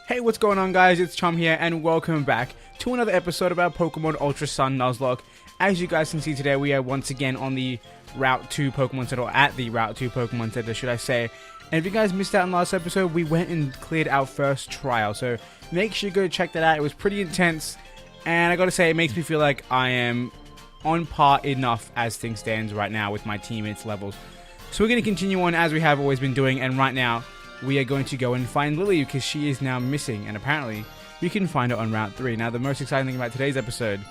Hey, what's going on, guys? It's Chum here, and welcome back to another episode of our Pokemon Ultra Sun Nuzlocke. As you guys can see today, we are once again on the Route 2 Pokemon Center, or at the Route 2 Pokemon Center, should I say. And if you guys missed out on last episode, we went and cleared our first trial, so make sure you go check that out. It was pretty intense, and I gotta say, it makes me feel like I am on par enough as things stand right now with my teammates' levels. So we're going to continue on as we have always been doing, and right now, we are going to go and find Lillie because she is now missing, and apparently you can find her on Route 3. Now, the most exciting thing about today's episode,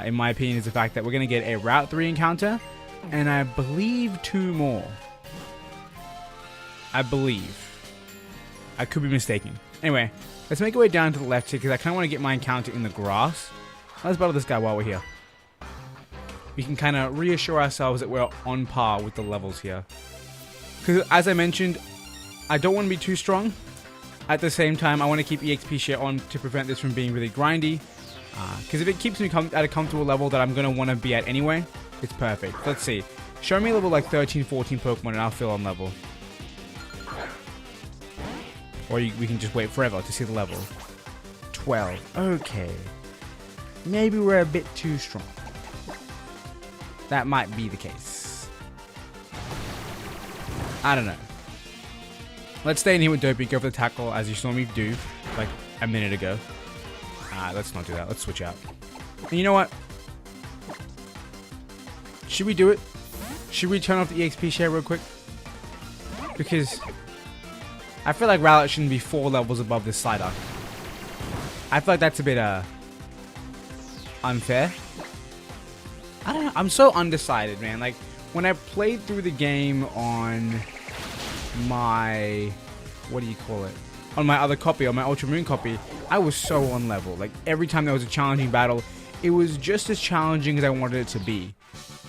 in my opinion, is the fact that we're going to get a Route 3 encounter, and I believe 2 more. I believe. I could be mistaken. Anyway, let's make our way down to the left here because I kind of want to get my encounter in the grass. Let's battle this guy while we're here. We can kind of reassure ourselves that we're on par with the levels here. Because, as I mentioned, I don't want to be too strong. At the same time, I want to keep EXP share on to prevent this from being really grindy. Because if it keeps me at a comfortable level that I'm going to want to be at anyway, it's perfect. Let's see. Show me level like 13, 14 Pokemon and I'll feel on level. Or we can just wait forever to see the level. 12. Okay. Maybe we're a bit too strong. That might be the case. I don't know. Let's stay in here with Dopey, go for the tackle as you saw me do like a minute ago. Let's not do that. Let's switch out. And you know what? Should we do it? Should we turn off the EXP share real quick? Because I feel like Rowlet shouldn't be 4 levels above this Psyduck. I feel like that's a bit unfair. I don't know. I'm so undecided, man. Like, when I played through the game on my... what do you call it? On my other copy, on my Ultra Moon copy, I was so on level. Like, every time there was a challenging battle, it was just as challenging as I wanted it to be.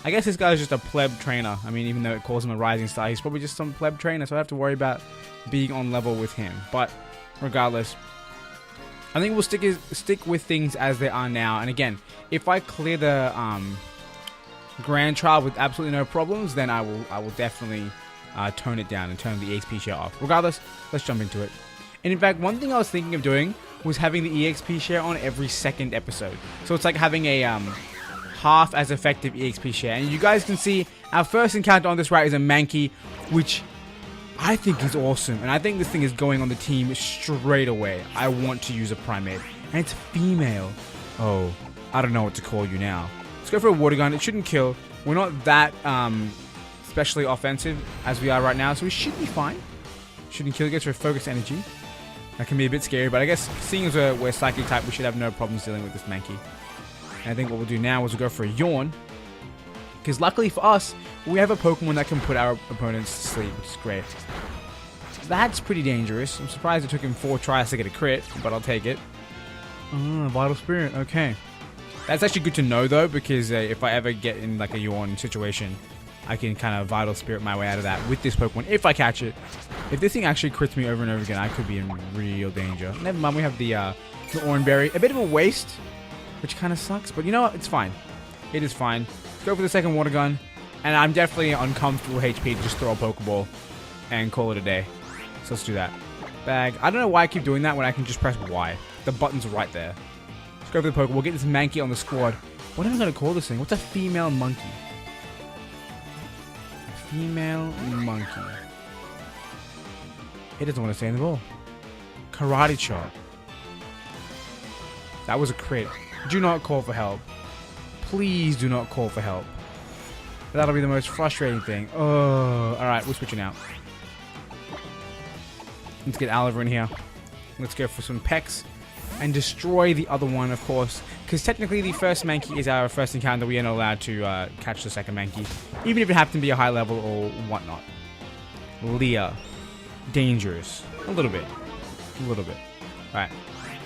I guess this guy's just a pleb trainer. I mean, even though it calls him a rising star, he's probably just some pleb trainer, so I don't have to worry about being on level with him. But, regardless, I think we'll stick with things as they are now. And again, if I clear the Grand Trial with absolutely no problems, then I will definitely tone it down and turn the EXP share off. Regardless, let's jump into it. And in fact, one thing I was thinking of doing was having the EXP share on every second episode. So it's like having a half as effective EXP share. And you guys can see our first encounter on this route is a Mankey, which I think is awesome. And I think this thing is going on the team straight away. I want to use a Primate. And it's female. Oh, I don't know what to call you now. Let's go for a Water Gun. It shouldn't kill. We're not that especially offensive as we are right now, so we should be fine. Shouldn't kill. It gets for Focus Energy. That can be a bit scary, but I guess seeing as we're Psychic type, we should have no problems dealing with this Mankey. And I think what we'll do now is we'll go for a Yawn. Because luckily for us, we have a Pokemon that can put our opponents to sleep, which is great. That's pretty dangerous. I'm surprised it took him 4 tries to get a crit, but I'll take it. Vital Spirit. Okay. That's actually good to know, though, because if I ever get in like a Yawn situation, I can kind of Vital Spirit my way out of that with this Pokemon, if I catch it. If this thing actually crits me over and over again, I could be in real danger. Never mind, we have the Orange Berry. A bit of a waste, which kind of sucks, but you know what? It's fine. It is fine. Let's go for the second Water Gun, and I'm definitely uncomfortable HP to just throw a Pokeball and call it a day. So let's do that. Bag. I don't know why I keep doing that when I can just press Y. The button's right there. Let's go for the Pokeball. We'll get this Mankey on the squad. What am I going to call this thing? What's a female monkey? Female monkey. It doesn't want to stay in the ball. Karate Chop. That was a crit. Do not call for help. Please do not call for help. That'll be the most frustrating thing. Oh, alright, we're switching out. Let's get Oliver in here. Let's go for some Pecks. And destroy the other one, of course. Because technically the first Mankey is our first encounter. We are not allowed to catch the second Mankey. Even if it happened to be a high level or whatnot. Leah. Dangerous. A little bit. A little bit. Alright.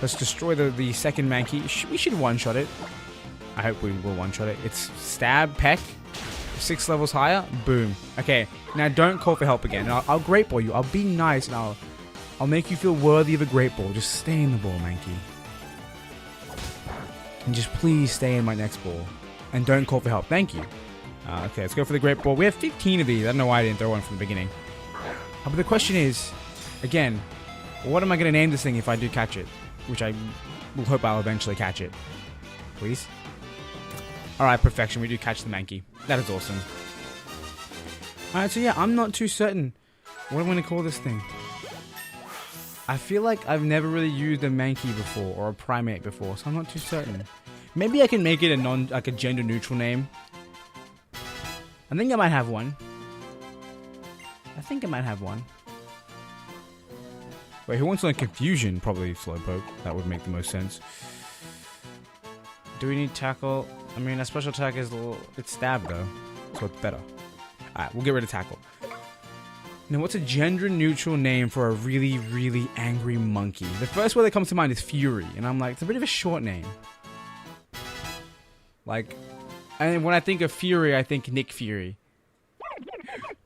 Let's destroy the second Mankey. We should one-shot it. I hope we will one-shot it. It's Stab, Peck. 6 levels higher. Boom. Okay. Now don't call for help again. I'll Great Ball you. I'll be nice and I'll make you feel worthy of a Great Ball. Just stay in the ball, Mankey. And just please stay in my next ball. And don't call for help. Thank you. Okay, let's go for the Great Ball. We have 15 of these. I don't know why I didn't throw one from the beginning. But the question is, again, What am I going to name this thing if I do catch it? Which I will hope I'll eventually catch it. Please? Alright, perfection. We do catch the Mankey. That is awesome. Alright, so yeah, I'm not too certain what I'm going to call this thing. I feel like I've never really used a Mankey before, or a primate before, so I'm not too certain. Maybe I can make it a gender neutral name. I think I might have one. Wait, who wants like confusion? Probably Slowpoke. That would make the most sense. Do we need tackle? I mean, a special attack is it's stab though, so it's better. Alright, we'll get rid of tackle. Now, what's a gender-neutral name for a really, really angry monkey? The first word that comes to mind is Fury, and I'm like, it's a bit of a short name. Like, and when I think of Fury, I think Nick Fury.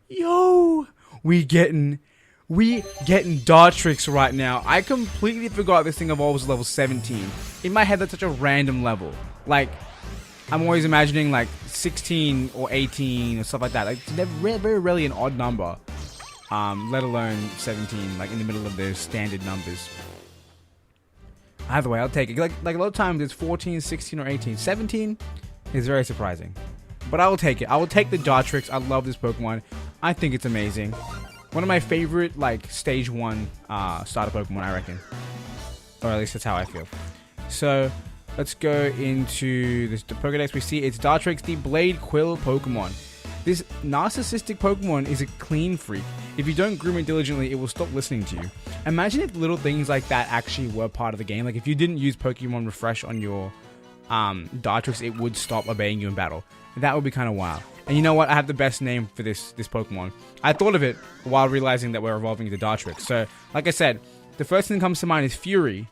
Yo! We getting Dartrix right now. I completely forgot this thing evolves level 17. In my head, that's such a random level. Like, I'm always imagining like 16 or 18 or stuff like that. Like, they're very rarely an odd number. Let alone 17, like in the middle of their standard numbers. Either way, I'll take it. Like a lot of times it's 14, 16, or 18. 17 is very surprising. But I will take it. I will take the Dartrix. I love this Pokemon. I think it's amazing. One of my favorite, like, stage 1 starter Pokemon, I reckon. Or at least that's how I feel. So, let's go into the Pokedex. We see it's Dartrix, the Blade Quill Pokemon. This narcissistic Pokemon is a clean freak. If you don't groom it diligently, it will stop listening to you. Imagine if little things like that actually were part of the game. Like if you didn't use Pokemon Refresh on your Dartrix, it would stop obeying you in battle. That would be kind of wild. And you know what? I have the best name for this Pokemon. I thought of it while realizing that we're evolving into Dartrix. So, like I said, the first thing that comes to mind is Fury.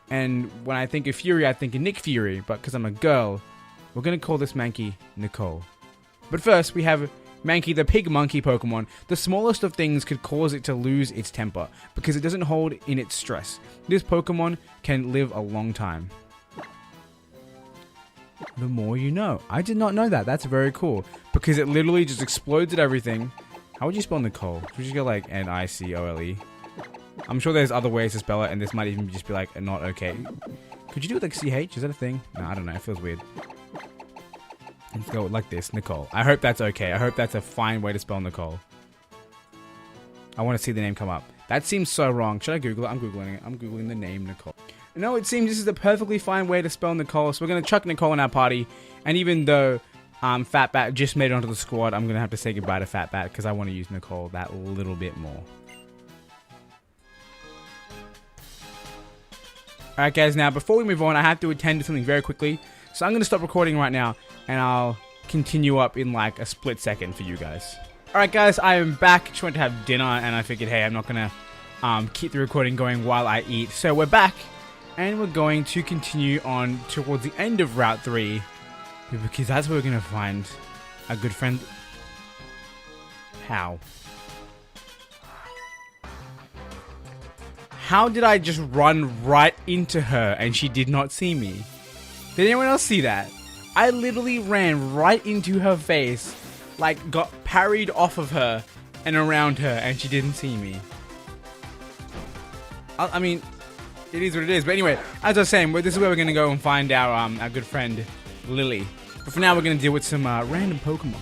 And when I think of Fury, I think of Nick Fury. But because I'm a girl, we're going to call this Mankey Nicole. But first, we have Mankey, the pig monkey Pokemon. The smallest of things could cause it to lose its temper because it doesn't hold in its stress. This Pokemon can live a long time. The more you know. I did not know that. That's very cool. Because it literally just explodes at everything. How would you spell Nicole? Would you just go like N-I-C-O-L-E? I'm sure there's other ways to spell it, and this might even just be like not okay. Could you do it like CH? Is that a thing? No, I don't know. It feels weird. Let's go like this, Nicole. I hope that's okay. I hope that's a fine way to spell Nicole. I want to see the name come up. That seems so wrong. Should I Google it? I'm Googling it. I'm Googling the name Nicole. No, it seems this is a perfectly fine way to spell Nicole, so we're going to chuck Nicole in our party. And even though Fatbat just made it onto the squad, I'm going to have to say goodbye to Fatbat because I want to use Nicole that little bit more. Alright guys, now before we move on, I have to attend to something very quickly. So I'm going to stop recording right now, and I'll continue up in like a split second for you guys. Alright guys, I am back. Just went to have dinner, and I figured, hey, I'm not going to keep the recording going while I eat. So we're back, and we're going to continue on towards the end of Route 3, because that's where we're going to find a good friend. How? How did I just run right into her and she did not see me? Did anyone else see that? I literally ran right into her face, like got parried off of her and around her, and she didn't see me. I mean, it is what it is. But anyway, as I was saying, this is where we're going to go and find our good friend, Lillie. But for now, we're going to deal with some random Pokemon.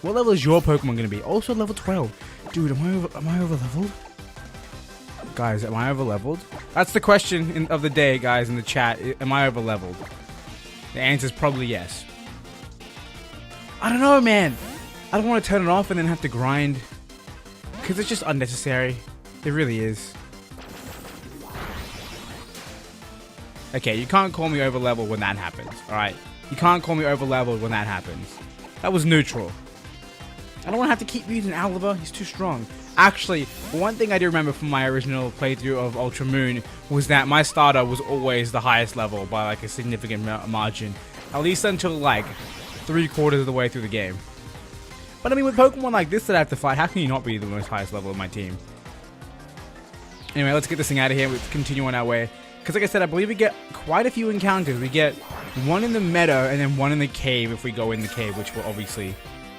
What level is your Pokemon going to be? Also level 12. Dude, am I over leveled? Guys, am I over leveled? That's the question of the day, guys, in the chat. Am I over leveled? The answer is probably yes. I don't know, man. I don't want to turn it off and then have to grind. Because it's just unnecessary. It really is. Okay, you can't call me over leveled when that happens, alright? You can't call me over leveled when that happens. That was neutral. I don't want to have to keep using Oliver. He's too strong. Actually, one thing I do remember from my original playthrough of Ultra Moon was that my starter was always the highest level by like a significant margin. At least until like 3/4 of the way through the game. But I mean, with Pokemon like this that I have to fight, how can you not be the most highest level of my team? Anyway, let's get this thing out of here. Let's continue on our way. Because like I said, I believe we get quite a few encounters. We get one in the meadow and then one in the cave if we go in the cave, which we're obviously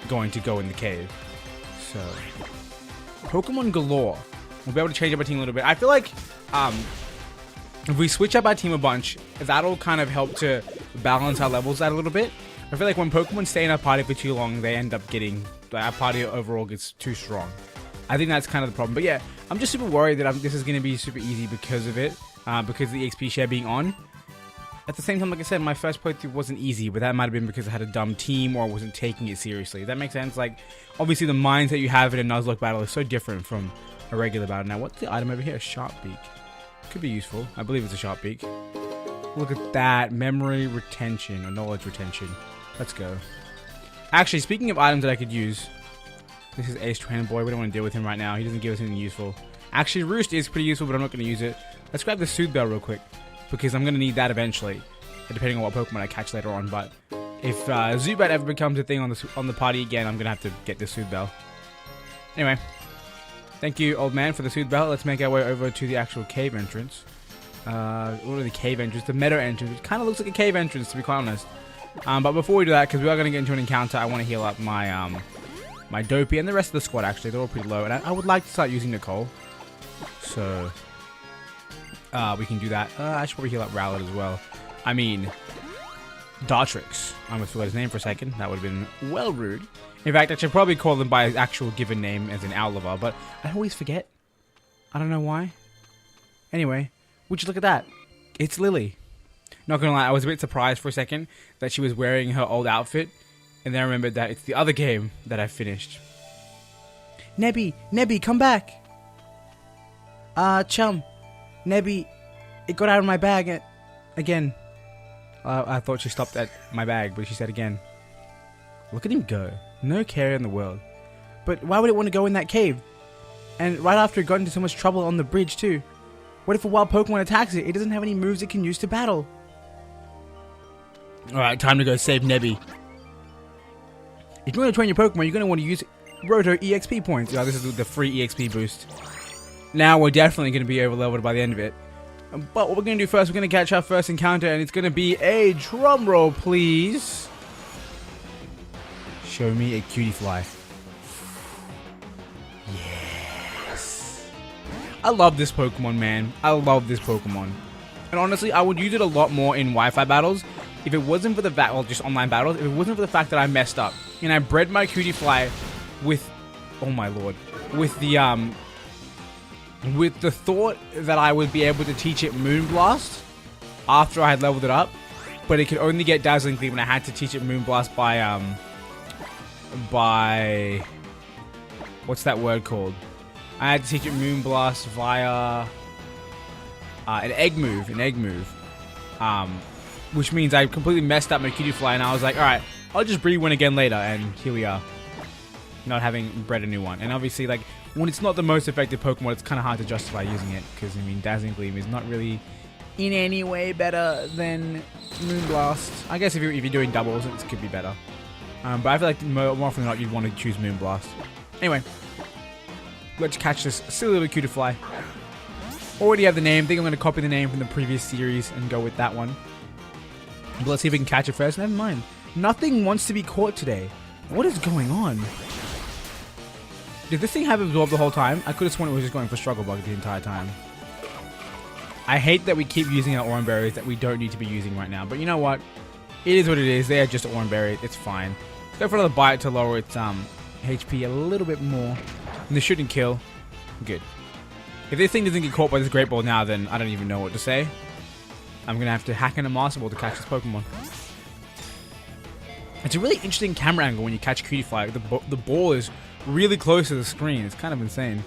going to go in the cave. So, Pokemon galore. We'll be able to change up our team a little bit. I feel like if we switch up our team a bunch, that'll kind of help to balance our levels out a little bit. I feel like when Pokemon stay in our party for too long, they end up getting, our party overall gets too strong. I think that's kind of the problem. But yeah, I'm just super worried that this is going to be super easy because of it, because of the XP share being on. At the same time, like I said, my first playthrough wasn't easy, but that might have been because I had a dumb team or I wasn't taking it seriously. Does that make sense? Like, obviously the mindset you have in a Nuzlocke battle is so different from a regular battle. Now, what's the item over here? A sharp beak. Could be useful. I believe it's a sharp beak. Look at that. Memory retention or knowledge retention. Let's go. Actually, speaking of items that I could use, this is Ace Trainer Boy. We don't want to deal with him right now. He doesn't give us anything useful. Actually, Roost is pretty useful, but I'm not going to use it. Let's grab the Soothe Bell real quick, because I'm going to need that eventually, depending on what Pokemon I catch later on. But if Zubat ever becomes a thing on the party again, I'm going to have to get the Soothe Bell. Anyway, thank you, old man, for the Soothe Bell. Let's make our way over to the actual cave entrance. What are the cave entrance? The meadow entrance. It kind of looks like a cave entrance, to be quite honest. But before we do that, because we are going to get into an encounter, I want to heal up my my Dopey and the rest of the squad. Actually, they're all pretty low, and I would like to start using Nicole. So we can do that. I should probably heal up Rowlet as well. I mean, Dartrix. I almost forgot his name for a second. That would have been well rude. In fact, I should probably call him by his actual given name, as in Owliver, but I always forget. I don't know why. Anyway, would you look at that? It's Lillie. Not gonna lie, I was a bit surprised for a second that she was wearing her old outfit, and then I remembered that it's the other game that I finished. Nebby, come back! Chum, Nebby, it got out of my bag again. I thought she stopped at my bag, but she said again. Look at him go. No care in the world. But why would it want to go in that cave? And right after it got into so much trouble on the bridge too. What if a wild Pokemon attacks it? It doesn't have any moves it can use to battle. Alright, time to go save Nebby. If you want to train your Pokemon, you're going to want to use Roto EXP points. Oh, this is the free EXP boost. Now we're definitely going to be over-leveled by the end of it. But what we're going to do first, we're going to catch our first encounter, and it's going to be a drum roll, please. Show me a cutie fly. Yes. I love this Pokemon, man. I love this Pokemon. And honestly, I would use it a lot more in Wi-Fi battles if it wasn't for the fact, well, just online battles, if it wasn't for the fact that I messed up. And I bred my cutie fly with, oh my lord, with the thought that I would be able to teach it Moonblast after I had leveled it up, but it could only get Dazzling Gleam, and I had to teach it Moonblast by what's that word called? I had to teach it Moonblast via an egg move, which means I completely messed up my cutie fly, and I was like, alright, I'll just breed one again later, and here we are, not having bred a new one. And obviously, like, when it's not the most effective Pokemon, it's kind of hard to justify using it, because, I mean, Dazzling Gleam is not really in any way better than Moonblast. I guess if you're doing doubles, it could be better. But I feel like more often than not, you'd want to choose Moonblast. Anyway, let's catch this silly little cutie fly. Already have the name. I think I'm going to copy the name from the previous series and go with that one. But let's see if we can catch it first. Never mind. Nothing wants to be caught today. What is going on? Did this thing have absorbed the whole time? I could have sworn it was just going for Struggle Bug the entire time. I hate that we keep using our Oran Berries that we don't need to be using right now. But you know what? It is what it is. They are just Oran Berry. It's fine. Let's go for another bite to lower its HP a little bit more. And this shouldn't kill. Good. If this thing doesn't get caught by this Great Ball now, then I don't even know what to say. I'm going to have to hack in a Master Ball to catch this Pokemon. It's a really interesting camera angle when you catch Cutie Fly. The ball is really close to the screen. It's kind of insane.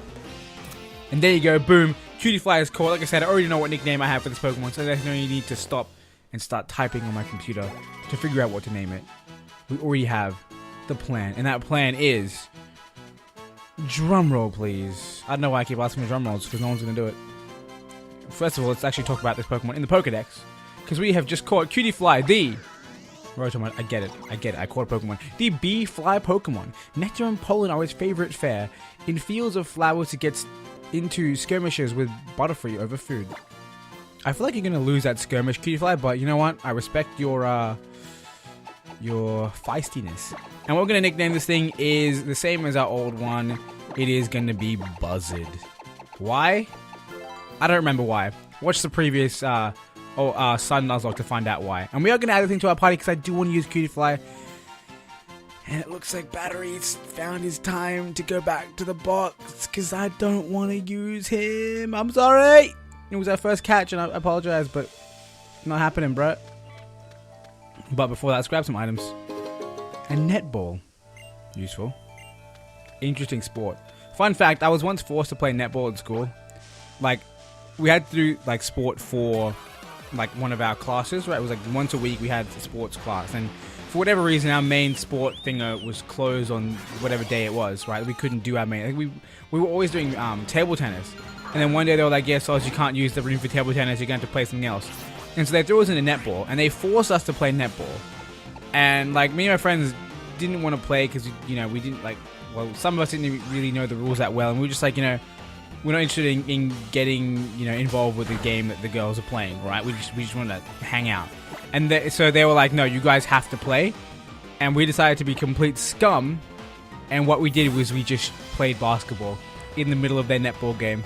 And there you go. Boom. Cutie Fly is caught. Like I said, I already know what nickname I have for this Pokemon, so there's no need to stop and start typing on my computer to figure out what to name it. We already have the plan, and that plan is... Drumroll, please. I don't know why I keep asking for drum rolls, because no one's going to do it. First of all, let's actually talk about this Pokemon in the Pokedex, because we have just caught Cutie Fly, the... Rotomon, I get it. I caught a Pokemon. The bee fly Pokemon. Nectar and pollen are its favorite fare. In fields of flowers, it gets into skirmishes with Butterfree over food. I feel like you're going to lose that skirmish, Cutie Fly, but you know what? I respect your feistiness. And what we're going to nickname this thing is the same as our old one. It is going to be Buzzard. Why? I don't remember why. Watch the previous Sun Nuzlocke to find out why. And we are going to add this into our party because I do want to use Cutie Fly. And it looks like Battery's found his time to go back to the box because I don't want to use him. I'm sorry. It was our first catch and I apologize, but not happening, bro. But before that, let's grab some items. A netball. Useful. Interesting sport. Fun fact, I was once forced to play netball at school. Like, we had to do, like, sport for, like, one of our classes, right? It was, like, once a week we had a sports class. And for whatever reason, our main sport thing was closed on whatever day it was, right? We couldn't do our main... Like, we were always doing table tennis. And then one day they were like, yeah, so you can't use the room for table tennis, you're going to have to play something else. And so they threw us in a netball, and they forced us to play netball. And, like, me and my friends didn't want to play because, you know, we didn't, like... Well, some of us didn't really know the rules that well, and we were just like, you know, we're not interested in getting, you know, involved with the game that the girls are playing, right? We just want to hang out. And so they were like, no, you guys have to play. And we decided to be complete scum. And what we did was we just played basketball in the middle of their netball game.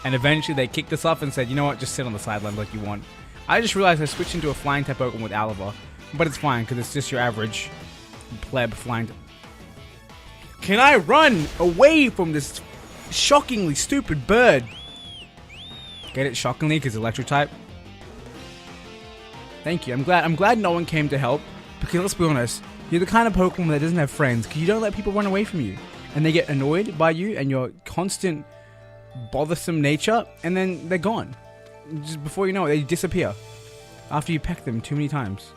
And eventually they kicked us off and said, you know what, just sit on the sideline like you want. I just realized I switched into a flying type Pokemon with Oliver. But it's fine, because it's just your average pleb flying. Can I run away from this shockingly stupid bird? Get it? Shockingly, because electric type. Thank you. I'm glad no one came to help. Because let's be honest, you're the kind of Pokemon that doesn't have friends. Because you don't let people run away from you. And they get annoyed by you and your constant bothersome nature. And then they're gone. Just before you know it, they disappear. After you peck them too many times.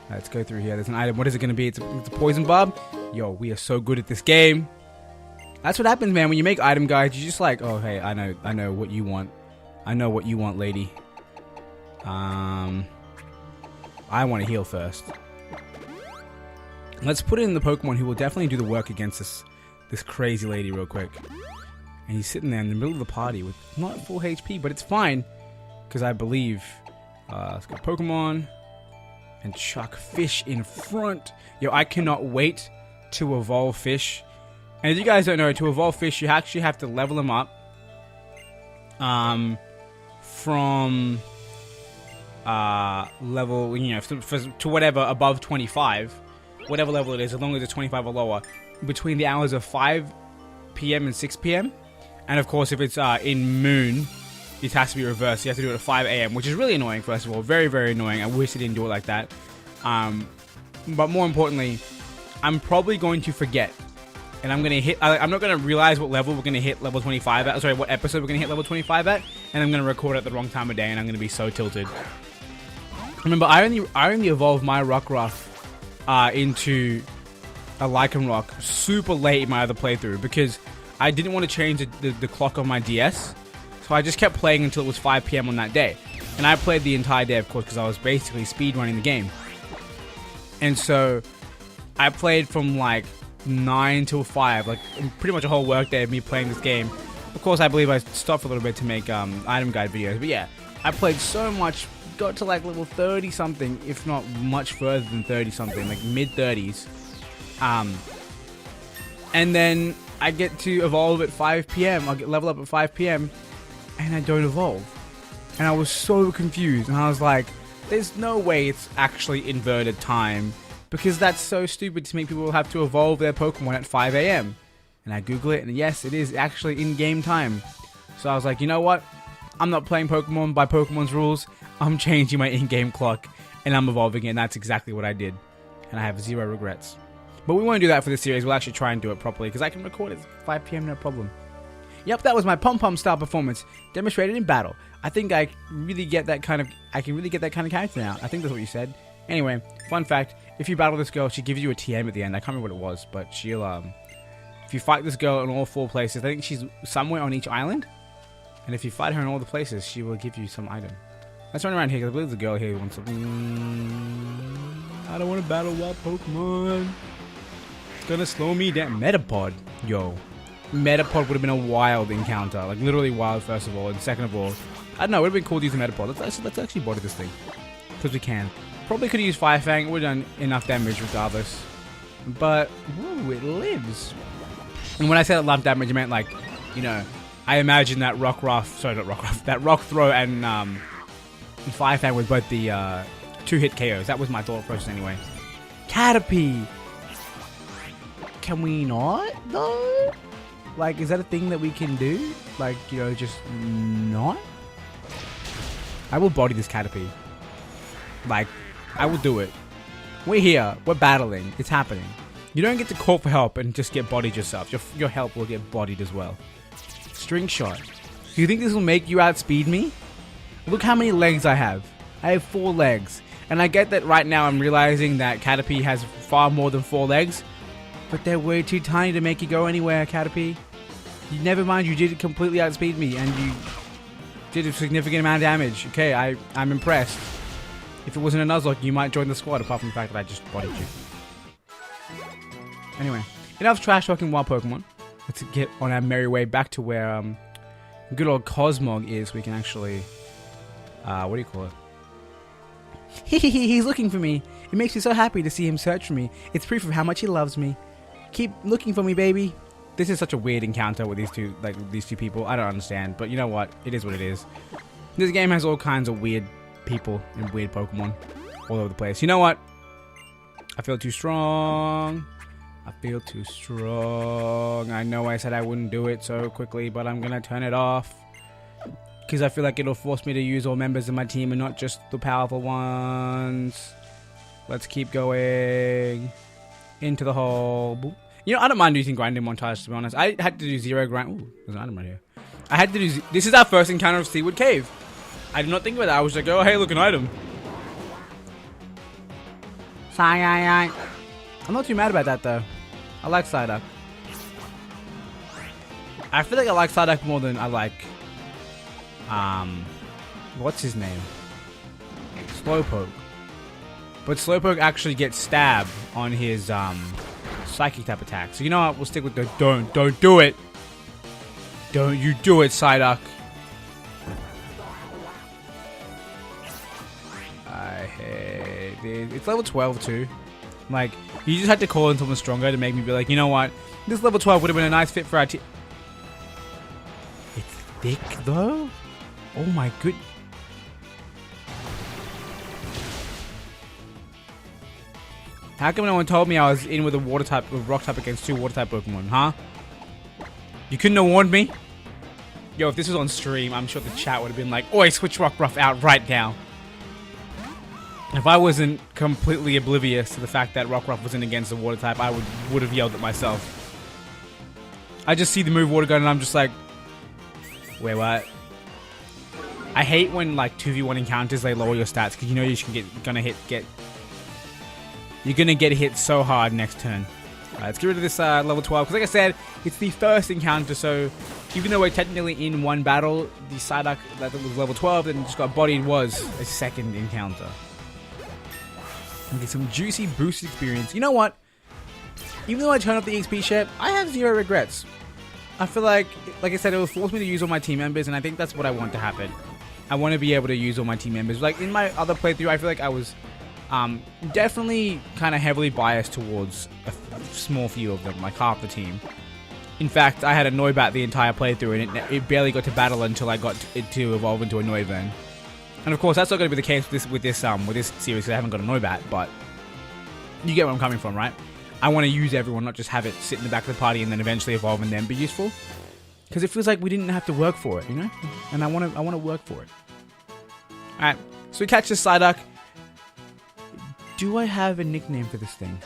Let's go through here. There's an item. What is it going to be? It's a poison barb. Yo, we are so good at this game. That's what happens, man. When you make item guides, you're just like, oh, hey, I know what you want. I know what you want, lady. I want to heal first. Let's put in the Pokemon who will definitely do the work against this crazy lady real quick. And he's sitting there in the middle of the party with not full HP, but it's fine. Because I believe... let's go Pokemon. And chuck Fish in front. Yo, I cannot wait to evolve Fish. And if you guys don't know, to evolve Fish, you actually have to level him up. From level, you know, to whatever above 25. Whatever level it is, as long as it's 25 or lower. Between the hours of 5 PM and 6 PM. And of course, if it's in Moon, it has to be reversed. You have to do it at 5 AM, which is really annoying, first of all. Very, very annoying. I wish I didn't do it like that. But more importantly, I'm probably going to forget. And I'm going to hit... I'm not going to realize what level we're going to hit level 25 at. Sorry, what episode we're going to hit level 25 at. And I'm going to record it at the wrong time of day, and I'm going to be so tilted. Remember, I only evolved my Rockruff into a Lycanroc super late in my other playthrough. Because I didn't want to change the clock on my DS. So I just kept playing until it was 5 PM on that day. And I played the entire day, of course, because I was basically speedrunning the game. And so I played from like 9 till 5, like pretty much a whole work day of me playing this game. Of course, I believe I stopped for a little bit to make item guide videos. But yeah, I played so much, got to like level 30 something, if not much further than 30 something, like mid 30s. And then I get to evolve at 5 PM. I'll get level up at 5 PM. And I don't evolve. And I was so confused. And I was like, there's no way it's actually inverted time. Because that's so stupid to make people have to evolve their Pokemon at 5 AM. And I Google it, and yes, it is actually in-game time. So I was like, you know what? I'm not playing Pokemon by Pokemon's rules. I'm changing my in-game clock. And I'm evolving it, and that's exactly what I did. And I have zero regrets. But we won't do that for this series. We'll actually try and do it properly. Because I can record it at 5 PM, no problem. Yep, that was my pom-pom style performance demonstrated in battle. I think I really get that kind of character now. I think that's what you said. Anyway, fun fact, if you battle this girl, she gives you a TM at the end. I can't remember what it was, but she'll if you fight this girl in all 4 places, I think she's somewhere on each island. And if you fight her in all the places, she will give you some item. Let's run around here, because I believe the girl here wants something. I don't want to battle wild Pokemon. It's gonna slow me down. Metapod. Yo. Metapod would have been a wild encounter. Like, literally wild, first of all. And second of all, I don't know, it would have been cool to use a Metapod. Let's actually body this thing. Because we can. Probably could have used Fire Fang. It would have done enough damage regardless. But, ooh, it lives. And when I said enough damage, I meant, like, you know, I imagine that Rock Ruff, sorry, not Rock Ruff, that Rock Throw and Fire Fan was both the 2-hit KOs. That was my thought process anyway. Caterpie! Can we not, though? Like, is that a thing that we can do? Like, you know, just not? I will body this Caterpie. Like, I will do it. We're here. We're battling. It's happening. You don't get to call for help and just get bodied yourself. Your help will get bodied as well. String shot. Do you think this will make you outspeed me? Look how many legs I have. I have 4 legs. And I get that right now I'm realizing that Caterpie has far more than 4 legs. But they're way too tiny to make you go anywhere, Caterpie. You, never mind, you did completely outspeed me. And you did a significant amount of damage. Okay, I'm impressed. If it wasn't a Nuzlocke, you might join the squad, apart from the fact that I just bodied you. Anyway, enough trash talking wild Pokemon. Let's get on our merry way back to where good old Cosmog is. We can actually, what do you call it? He's looking for me. It makes me so happy to see him search for me. It's proof of how much he loves me. Keep looking for me, baby. This is such a weird encounter with these two people. I don't understand, but you know what? It is what it is. This game has all kinds of weird people and weird Pokemon all over the place. You know what? I feel too strong. I feel too strong. I know I said I wouldn't do it so quickly, but I'm gonna turn it off. Because I feel like it'll force me to use all members of my team and not just the powerful ones. Let's keep going. Into the hole. Boop. You know, I don't mind using grinding montage, to be honest. I had to do 0 grind. Ooh, there's an item right here. I had to do... This is our first encounter of Seawood Cave. I did not think about that. I was like, oh, hey, look, an item. I'm not too mad about that, though. I like Psyduck. I feel like I like Psyduck more than I like... what's his name? Slowpoke. But Slowpoke actually gets stabbed on his, psychic type attack. So you know what? We'll stick with the don't do it. Don't you do it, Psyduck. I hate it. It's level 12 too. Like, you just had to call in someone stronger to make me be like, you know what? This level 12 would have been a nice fit for our team. It's thick though? Oh my good. How come no one told me I was in with a water type, with rock type against 2 water type Pokemon, huh? You couldn't have warned me? Yo, if this was on stream, I'm sure the chat would have been like, oi, switch Rock Ruff out right now. If I wasn't completely oblivious to the fact that Rock Ruff wasn't against the water type, I would have yelled at myself. I just see the move Water Gun and I'm just like, wait, what? I hate when like 2v1 encounters, they lower your stats because you know you're gonna get hit so hard next turn. Let's get rid of this level 12 because like I said, it's the first encounter, so even though we're technically in one battle, the Psyduck that was level 12 and just got bodied was a second encounter. And get some juicy boosted experience. You know what? Even though I turn off the XP share, I have 0 regrets. I feel like I said, it will force me to use all my team members, and I think that's what I want to happen. I want to be able to use all my team members. Like in my other playthrough, I feel like I was definitely kind of heavily biased towards a small few of them, like half the team. In fact, I had a Noibat the entire playthrough, and it barely got to battle until I got it to evolve into a Noivern. And of course, that's not going to be the case with this series because I haven't got a Noibat, but you get where I'm coming from, right? I want to use everyone, not just have it sit in the back of the party and then eventually evolve and then be useful. Because it feels like we didn't have to work for it, you know? And I want to work for it. Alright, so we catch this Psyduck. Do I have a nickname for this thing?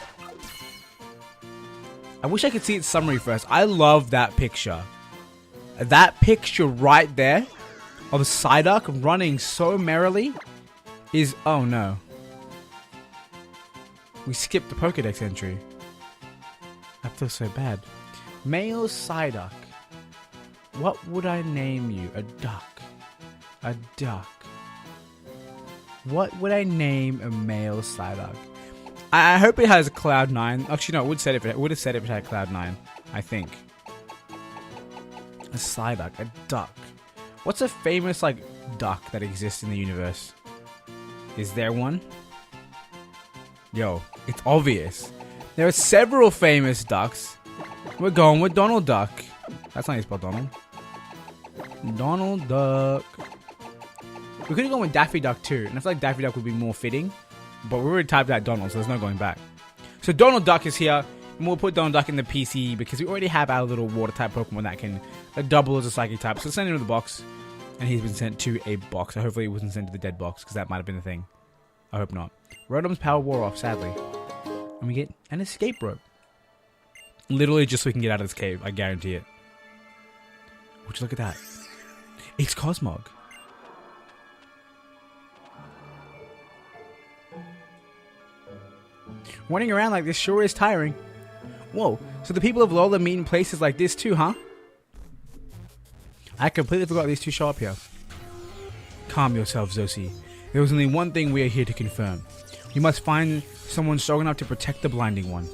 I wish I could see its summary first. I love that picture. That picture right there of Psyduck running so merrily is... Oh no. We skipped the Pokedex entry. I feel so bad. Male Psyduck. What would I name you? A duck. A duck. What would I name a male Psyduck? I hope it has Cloud 9. Actually, no, it would have said if it had Cloud 9. I think. A Psyduck. A duck. What's a famous, like, duck that exists in the universe? Is there one? Yo, it's obvious. There are several famous ducks. We're going with Donald Duck. That's not how you spell Donald. Donald Duck. We could have gone with Daffy Duck too, and I feel like Daffy Duck would be more fitting. But we already typed out Donald, so there's no going back. So Donald Duck is here, and we'll put Donald Duck in the PC because we already have our little water type Pokemon that can double as a psychic type. So send him to the box, and he's been sent to a box. So hopefully he wasn't sent to the dead box because that might have been the thing. I hope not. Rotom's power wore off, sadly. And we get an escape rope. Literally just so we can get out of this cave, I guarantee it. Would you look at that? It's Cosmog. Running around like this sure is tiring. Whoa, so the people of Lola meet in places like this too, huh? I completely forgot these two show up here. Calm yourself, Zosie. There was only one thing we are here to confirm. You must find someone strong enough to protect the Blinding One.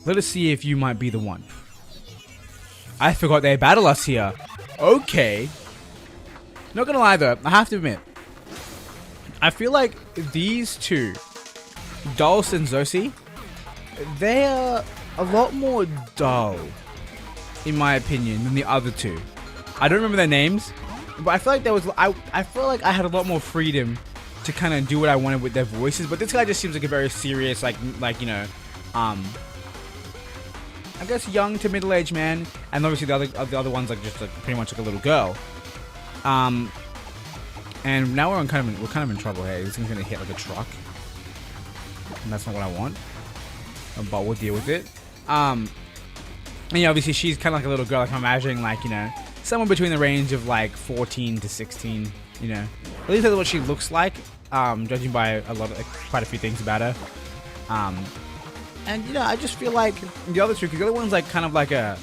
Let us see if you might be the one. I forgot they battle us here. Okay. Not gonna lie though, I have to admit. I feel like these two, Dulce and Zosie, they are a lot more dull, in my opinion, than the other two. I don't remember their names, but I feel like there was. I feel like I had a lot more freedom to kind of do what I wanted with their voices. But this guy just seems like a very serious, like you know, I guess young to middle-aged man, and obviously the other one's like just like pretty much like a little girl. And now we're kind of in trouble here. This thing's gonna hit like a truck, and that's not what I want. But we'll deal with it. And yeah, obviously she's kind of like a little girl. Like I'm imagining, like, you know, somewhere between the range of like 14 to 16. You know, at least that's what she looks like. Judging by quite a few things about her. And you know, I just feel like the other two, because the other one's like kind of like a.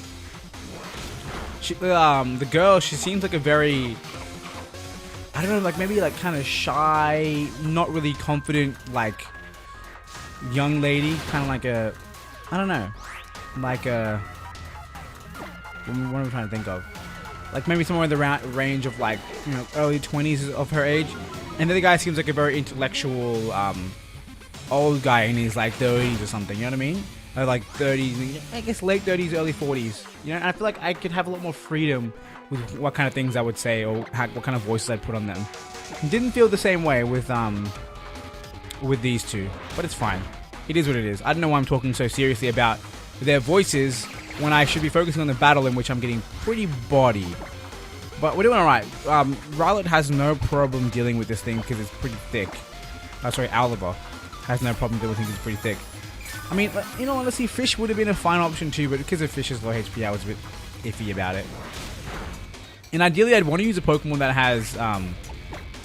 The girl, she seems like a very. I don't know, like maybe like kind of shy, not really confident, like young lady, kind of like a, I don't know, like a, what am I trying to think of? Like maybe somewhere in the range of like, you know, early 20s of her age. And the other guy seems like a very intellectual, old guy in his like 30s or something, you know what I mean? Or like 30s, I guess late 30s, early 40s. You know, and I feel like I could have a lot more freedom with what kind of things I would say or what kind of voices I'd put on them. Didn't feel the same way with these two, but it's fine. It is what it is. I don't know why I'm talking so seriously about their voices when I should be focusing on the battle, in which I'm getting pretty body. But we're doing alright. Rowlet has no problem dealing with this thing because it's pretty thick. Sorry, Oliver has no problem dealing with it because it's pretty thick. I mean, you know, honestly, Fish would have been a fine option too, but because of Fish's low HP, I was a bit iffy about it. And ideally, I'd want to use a Pokemon that has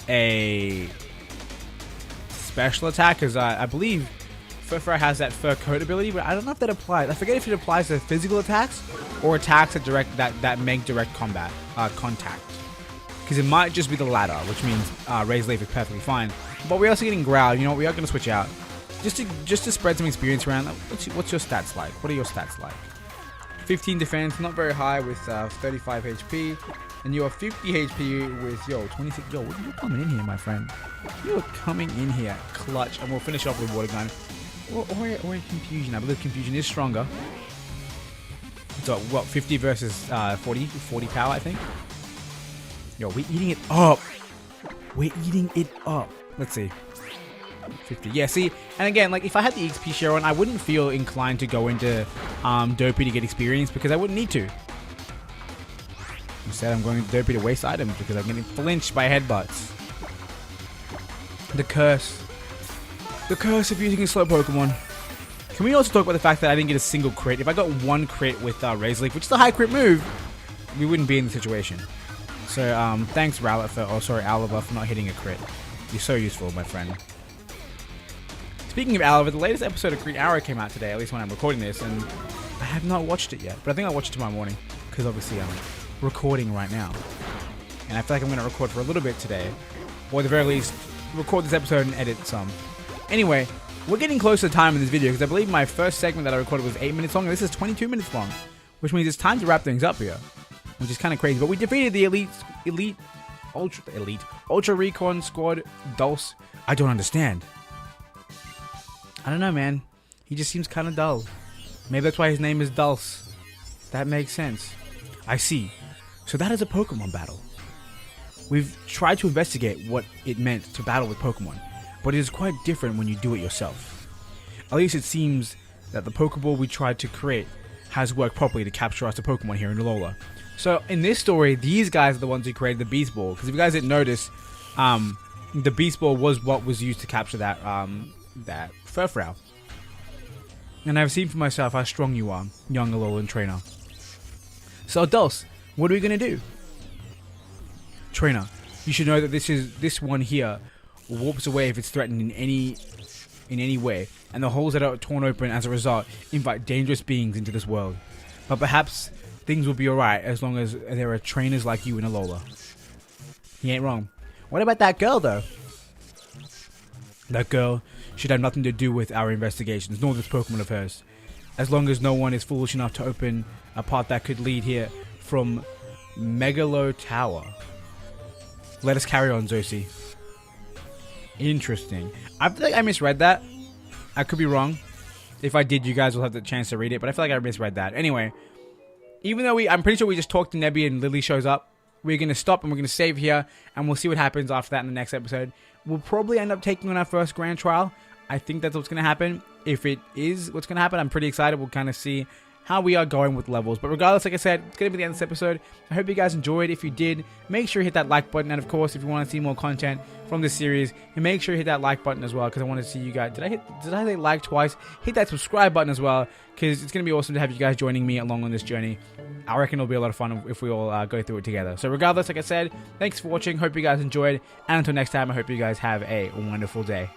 a special attack, because I believe Furfur has that fur coat ability, but I don't know if that applies. I forget if it applies to physical attacks or attacks that make direct contact. Because it might just be the latter, which means Razor Leaf is perfectly fine. But we're also getting Growl. You know what? We are going to switch out just to spread some experience around. What's your stats like? What are your stats like? 15 defense, not very high with 35 HP. And you're 50 HP with, 26. You're coming in here, my friend. You're coming in here. Clutch. And we'll finish off with Water Gun. Or Confusion. I believe Confusion is stronger. So, what, 50 versus 40? 40 power, I think. Yo, we're eating it up. We're eating it up. Let's see. 50. Yeah, see, and again, like, if I had the XP share on, I wouldn't feel inclined to go into Dopey to get experience because I wouldn't need to. Instead, I'm going to Dopey to waste items because I'm getting flinched by headbutts. The curse. The curse of using a slow Pokemon. Can we also talk about the fact that I didn't get a single crit? If I got one crit with Razor Leaf, which is a high crit move, we wouldn't be in the situation. So, thanks Oliver for not hitting a crit. You're so useful, my friend. Speaking of Oliver, the latest episode of Green Arrow came out today, at least when I'm recording this, and I have not watched it yet. But I think I'll watch it tomorrow morning, because obviously I'm recording right now. And I feel like I'm going to record for a little bit today, or at the very least, record this episode and edit some. Anyway, we're getting close to the time in this video, because I believe my first segment that I recorded was 8 minutes long, and this is 22 minutes long, which means it's time to wrap things up here, which is kind of crazy. But we defeated the Ultra Recon Squad Dulce. I don't understand. I don't know, man. He just seems kind of dull. Maybe that's why his name is Dulce. That makes sense. I see. So that is a Pokemon battle. We've tried to investigate what it meant to battle with Pokemon, but it is quite different when you do it yourself. At least it seems that the Pokeball we tried to create has worked properly to capture us the Pokemon here in Alola. So in this story, these guys are the ones who created the Beast Ball, because if you guys didn't notice, the Beast Ball was what was used to capture that Furfrou. And I've seen for myself how strong you are, young Alolan trainer. So Dulce, what are we going to do? Trainer, you should know that this one here warps away if it's threatened in any way, and the holes that are torn open as a result invite dangerous beings into this world. But perhaps things will be alright as long as there are trainers like you in Alola. He ain't wrong. What about that girl though? That girl should have nothing to do with our investigations, nor this Pokemon of hers. As long as no one is foolish enough to open a path that could lead here from Megalo Tower. Let us carry on, Zosie. Interesting. I feel like I misread that. I could be wrong. If I did, you guys will have the chance to read it, but I feel like I misread that. Anyway, even though I'm pretty sure we just talked to Nebby and Lillie shows up, we're going to stop and we're going to save here, and we'll see what happens after that in the next episode. We'll probably end up taking on our first grand trial. I think that's what's going to happen. If it is what's going to happen, I'm pretty excited. We'll kind of see how we are going with levels. But regardless, like I said, it's going to be the end of this episode. I hope you guys enjoyed. If you did, make sure you hit that like button. And of course, if you want to see more content from this series, and make sure you hit that like button as well, because I want to see you guys. Did I say like twice? Hit that subscribe button as well, because it's going to be awesome to have you guys joining me along on this journey. I reckon it'll be a lot of fun if we all go through it together. So regardless, like I said, thanks for watching. Hope you guys enjoyed. And until next time, I hope you guys have a wonderful day.